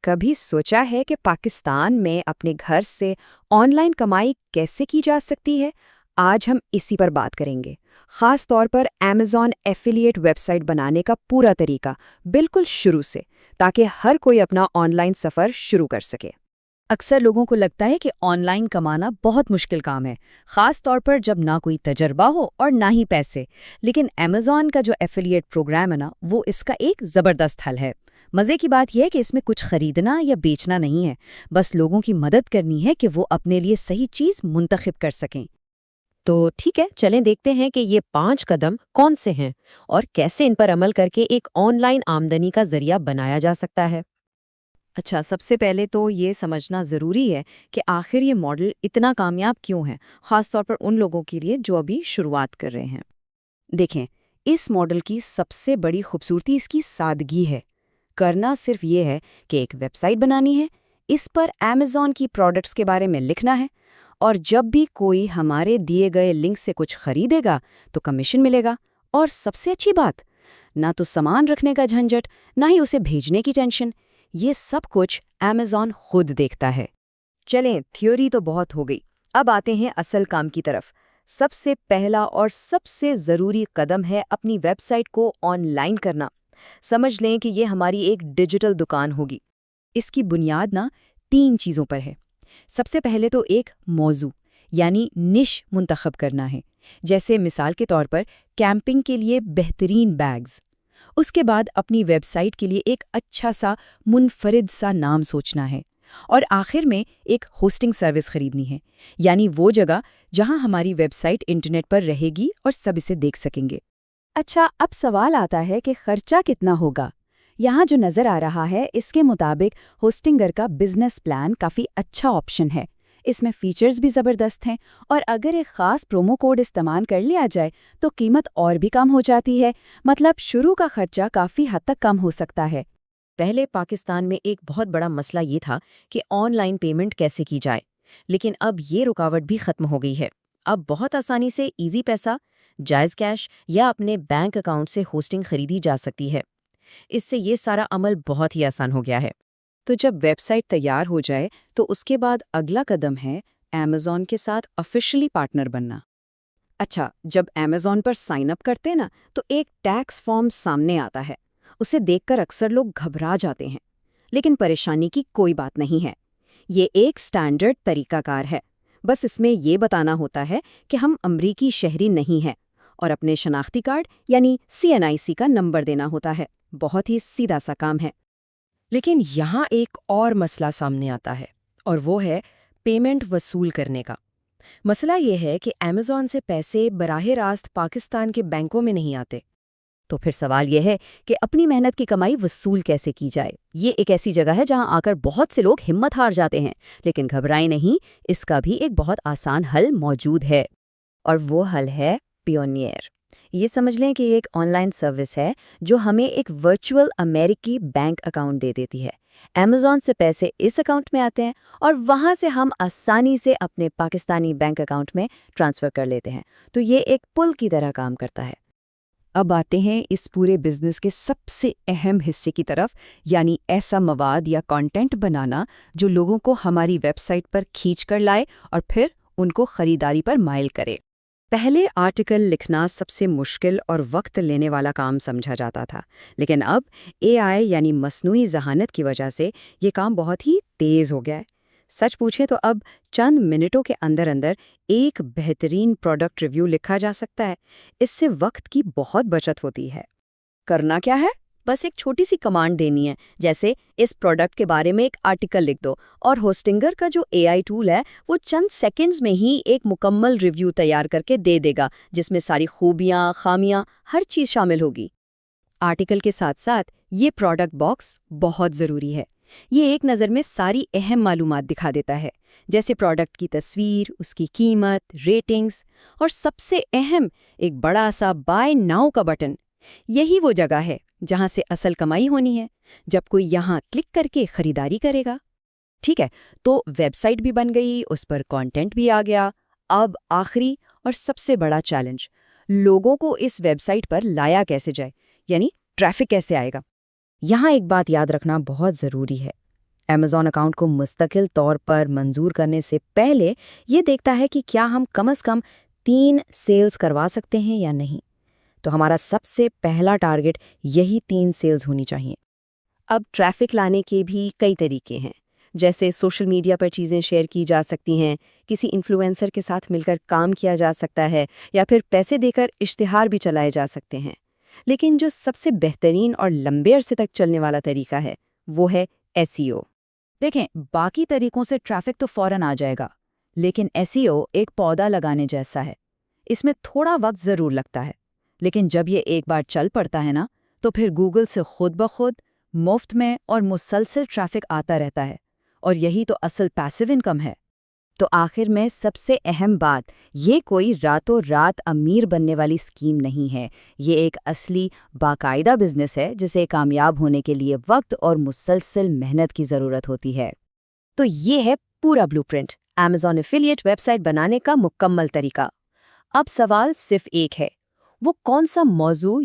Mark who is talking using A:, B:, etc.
A: کبھی سوچا ہے کہ پاکستان میں اپنے گھر سے آن لائن کمائی کیسے کی جا سکتی ہے؟ آج ہم اسی پر بات کریں گے، خاص طور پر Amazon ایفیلیٹ ویب سائٹ بنانے کا پورا طریقہ بالکل شروع سے، تاکہ ہر کوئی اپنا آن لائن سفر شروع کر سکے۔
B: اکثر لوگوں کو لگتا ہے کہ آن لائن کمانا بہت مشکل کام ہے، خاص طور پر جب نہ کوئی تجربہ ہو اور نہ ہی پیسے۔ لیکن Amazon کا جو ایفیلیٹ پروگرام ہے نا، وہ اس کا ایک زبردست حل ہے۔ مزے کی بات یہ ہے کہ اس میں کچھ خریدنا یا بیچنا نہیں ہے، بس لوگوں کی مدد کرنی ہے کہ وہ اپنے لیے صحیح چیز منتخب کر سکیں۔
C: تو ٹھیک ہے، چلیں دیکھتے ہیں کہ یہ 5 قدم کون سے ہیں اور کیسے ان پر عمل کر کے ایک آن لائن آمدنی کا ذریعہ بنایا جا سکتا ہے۔
B: اچھا، سب سے پہلے تو یہ سمجھنا ضروری ہے کہ آخر یہ ماڈل اتنا کامیاب کیوں ہے، خاص طور پر ان لوگوں کے لیے جو ابھی شروعات کر رہے ہیں۔ دیکھیں، اس ماڈل کی سب سے بڑی خوبصورتی اس کی سادگی ہے۔ کرنا صرف یہ ہے کہ ایک ویب سائٹ بنانی ہے، اس پر Amazon کی پروڈکٹس کے بارے میں لکھنا ہے، اور جب بھی کوئی ہمارے دیے گئے لنک سے کچھ خریدے گا تو کمیشن ملے گا۔ اور سب سے اچھی بات، نہ تو سامان رکھنے کا جھنجٹ، نہ ہی اسے بھیجنے کی ٹینشن، یہ سب کچھ Amazon خود دیکھتا ہے۔
A: چلیں، تھیوری تو بہت ہو گئی، اب آتے ہیں اصل کام کی طرف۔ سب سے پہلا اور سب سے ضروری قدم ہے اپنی ویب سائٹ کو آن لائن کرنا۔ سمجھ لیں کہ یہ ہماری ایک ڈیجیٹل دکان ہوگی۔
B: اس کی بنیاد 3 چیزوں پر ہے۔ سب سے پہلے تو ایک موضوع یعنی نش منتخب کرنا ہے، جیسے مثال کے طور پر کیمپنگ کے لیے بہترین بیگز۔ اس کے بعد اپنی ویب سائٹ کے لیے ایک اچھا سا منفرد سا نام سوچنا ہے، اور آخر میں ایک ہوسٹنگ سروس خریدنی ہے، یعنی وہ جگہ جہاں ہماری ویب سائٹ انٹرنیٹ پر رہے گی اور سب اسے دیکھ سکیں گے۔
D: اچھا، اب سوال آتا ہے کہ خرچہ کتنا ہوگا؟ یہاں جو نظر آ رہا ہے اس کے مطابق ہوسٹنگر کا بزنس پلان کافی اچھا آپشن ہے۔ اس میں فیچرز بھی زبردست ہیں، اور اگر ایک خاص پرومو کوڈ استعمال کر لیا جائے تو قیمت اور بھی کم ہو جاتی ہے، مطلب شروع کا خرچہ کافی حد تک کم ہو سکتا ہے۔
C: پہلے پاکستان میں ایک بہت بڑا مسئلہ یہ تھا کہ آن لائن پیمنٹ کیسے کی جائے، لیکن اب یہ رکاوٹ بھی ختم ہو گئی ہے۔ اب بہت آسانی سے ایزی پیسہ، جائز کیش یا اپنے بینک اکاؤنٹ سے ہوسٹنگ خریدی جا سکتی ہے۔ اس سے یہ سارا عمل بہت ہی آسان ہو گیا ہے۔
A: تو جب ویب سائٹ تیار ہو جائے تو اس کے بعد اگلا قدم ہے Amazon کے ساتھ آفیشلی پارٹنر بننا۔ اچھا، جب Amazon پر سائن اپ کرتے نا تو ایک ٹیکس فارم سامنے آتا ہے۔ اسے دیکھ کر اکثر لوگ گھبرا جاتے ہیں، لیکن پریشانی کی کوئی بات نہیں ہے۔ یہ ایک سٹینڈرڈ طریقہ کار ہے، بس اس میں یہ بتانا ہوتا ہے کہ ہم امریکی شہری نہیں ہیں، اور اپنے شناختی کارڈ یعنی CNIC کا نمبر دینا ہوتا ہے۔ بہت ہی سیدھا سا کام ہے۔
C: لیکن یہاں ایک اور مسئلہ سامنے آتا ہے، اور وہ ہے پیمنٹ وصول کرنے کا۔ مسئلہ یہ ہے کہ Amazon سے پیسے براہ راست پاکستان کے بینکوں میں نہیں آتے۔
B: تو پھر سوال یہ ہے کہ اپنی محنت کی کمائی وصول کیسے کی جائے؟ یہ ایک ایسی جگہ ہے جہاں آ کر بہت سے لوگ ہمت ہار جاتے ہیں، لیکن گھبرائیں نہیں، اس کا بھی ایک بہت آسان حل موجود ہے۔
A: اور وہ حل ہے پیونیئر۔ یہ سمجھ لیں کہ یہ ایک آن لائن سروس ہے جو ہمیں ایک ورچوئل امریکی بینک اکاؤنٹ دے دیتی ہے۔ Amazon سے پیسے اس اکاؤنٹ میں آتے ہیں، اور وہاں سے ہم آسانی سے اپنے پاکستانی بینک اکاؤنٹ میں ٹرانسفر کر لیتے ہیں۔ تو یہ ایک پل کی طرح کام کرتا ہے۔
D: اب آتے ہیں اس پورے بزنس کے سب سے اہم حصے کی طرف، یعنی ایسا مواد یا کانٹینٹ بنانا جو لوگوں کو ہماری ویب سائٹ پر کھینچ کر لائے اور پھر ان کو خریداری پر مائل کرے۔
A: پہلے آرٹیکل لکھنا سب سے مشکل اور وقت لینے والا کام سمجھا جاتا تھا، لیکن اب AI یعنی مصنوعی ذہانت کی وجہ سے یہ کام بہت ہی تیز ہو گیا ہے۔ سچ پوچھیں تو اب چند منٹوں کے اندر اندر ایک بہترین پروڈکٹ ریویو لکھا جا سکتا ہے۔ اس سے وقت کی بہت بچت ہوتی ہے۔ کرنا کیا ہے؟ بس ایک چھوٹی سی کمانڈ دینی ہے، جیسے اس پروڈکٹ کے بارے میں ایک آرٹیکل لکھ دو، اور ہوسٹنگر کا جو AI ٹول ہے وہ چند سیکنڈز میں ہی ایک مکمل ریویو تیار کر کے دے دے گا، جس میں ساری خوبیاں، خامیاں، ہر چیز شامل ہوگی۔ آرٹیکل کے ساتھ ساتھ یہ پروڈکٹ باکس بہت ضروری ہے۔ یہ ایک نظر میں ساری اہم معلومات دکھا دیتا ہے، جیسے پروڈکٹ کی تصویر، اس کی قیمت، ریٹنگز، اور سب سے اہم ایک بڑا سا بائی ناؤ کا بٹن۔ یہی وہ جگہ ہے جہاں سے اصل کمائی ہونی ہے، جب کوئی یہاں کلک کر کے خریداری کرے گا۔ ٹھیک ہے، تو ویب سائٹ بھی بن گئی، اس پر کانٹینٹ بھی آ گیا۔ اب آخری اور سب سے بڑا چیلنج، لوگوں کو اس ویب سائٹ پر لایا کیسے جائے، یعنی ٹریفک کیسے آئے گا۔ یہاں ایک بات یاد رکھنا بہت ضروری ہے۔ Amazon اکاؤنٹ کو مستقل طور پر منظور کرنے سے پہلے یہ دیکھتا ہے کہ کیا ہم کم از کم 3 سیلز کروا سکتے ہیں یا نہیں۔ تو ہمارا سب سے پہلا ٹارگٹ یہی 3 سیلز ہونی چاہیے۔
B: اب ٹریفک لانے کے بھی کئی طریقے ہیں، جیسے سوشل میڈیا پر چیزیں شیئر کی جا سکتی ہیں، کسی انفلوئنسر کے ساتھ مل کر کام کیا جا سکتا ہے، یا پھر پیسے دے کر اشتہار بھی چلائے جا سکتے ہیں۔ لیکن جو سب سے بہترین اور لمبے عرصے تک چلنے والا طریقہ ہے وہ ہے SEO۔
D: دیکھیں، باقی طریقوں سے ٹریفک تو فوراً آ جائے گا، لیکن SEO ایک پودا لگانے جیسا ہے۔ اس میں تھوڑا وقت ضرور لگتا ہے، لیکن جب یہ ایک بار چل پڑتا ہے نا، تو پھر گوگل سے خود بخود مفت میں اور مسلسل ٹریفک آتا رہتا ہے، اور یہی تو اصل پیسو انکم ہے۔
A: تو آخر میں سب سے اہم بات، یہ کوئی راتوں رات امیر بننے والی اسکیم نہیں ہے، یہ ایک اصلی باقاعدہ بزنس ہے جسے کامیاب ہونے کے لیے وقت اور مسلسل محنت کی ضرورت ہوتی ہے۔
C: تو یہ ہے پورا blueprint, Amazon affiliate website بنانے کا مکمل طریقہ۔ اب سوال صرف ایک ہے، وہ کون سا موضوع